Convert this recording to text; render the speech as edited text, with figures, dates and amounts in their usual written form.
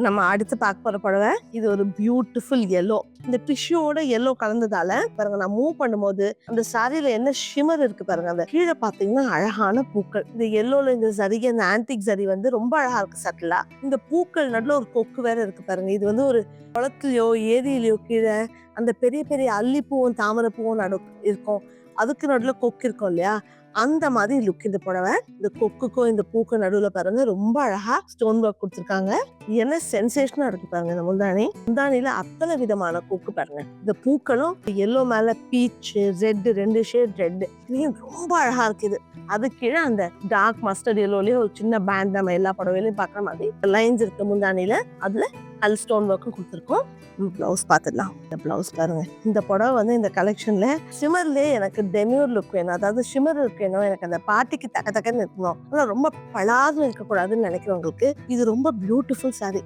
நம்ம அடுத்து பார்க்க போற புடவை இது ஒரு பியூட்டிஃபுல் எல்லோ. இந்த டிஷ்யூவோட எல்லோ கலந்ததால பாருங்க, நான் மூவ் பண்ணும்போது அந்த சாரியில என்ன ஷிமர் இருக்கு பாருங்க. அந்த கீழே பாத்தீங்கன்னா அழகான பூக்கள். இந்த எல்லோல இந்த ஜரிகை, அந்த ஆன்டிக் ஜரி வந்து ரொம்ப அழகா இருக்கு சட்டிலா. இந்த பூக்கள் நடுவில் ஒரு கொக்கு வேற இருக்கு பாருங்க. இது வந்து ஒரு குளத்துலயோ ஏரியிலயோ கீழே அந்த பெரிய பெரிய அல்லிப்பூவும் தாமரை பூவும் இருக்கும். அதுக்கு நடுவில் கொக்கு இருக்கும் இல்லையா, அந்த மாதிரி லுக் இந்த புடவை. இந்த கொக்குக்கும் இந்த பூக்கும் நடுவில் பாருங்க ரொம்ப அழகா ஸ்டோன் ஒர்க் கொடுத்துருக்காங்க. என்ன சென்சேஷனா இருக்கு பாருங்க. இந்த முந்தானில அத்தனை விதமான கொக்கு பாருங்க. இந்த பூக்களும் எல்லோ மேல பீச் ரெட், 2 ஷேட் ரெட் ரொம்ப அழகா இருக்குது. அது கீழே அந்த டார்க் மஸ்டர்ட் எல்லோலயே ஒரு சின்ன பேண்ட் நம்ம எல்லா புடவையிலையும் பாக்குற மாதிரி லைன்ஸ் இருக்கு முந்தானில. அதுல கல் ஸ்டோன் ஒர்க்கும் கொடுத்துருக்கோம். பிளவுஸ் பார்த்துடலாம். இந்த பிளவுஸ் பாருங்க. இந்த புடவை வந்து இந்த கலெக்ஷன்ல ஷிமர்லயே எனக்கு டெமியூர் லுக் வேணும். அதாவது ஷிமர் லுக் வேணும். எனக்கு அந்த பார்ட்டிக்கு தக்க தக்கன்னு இருக்கணும். ஆனா ரொம்ப பழாதுன்னு இருக்கக்கூடாதுன்னு நினைக்கிறவங்களுக்கு இது ரொம்ப பியூட்டிஃபுல் சாரி.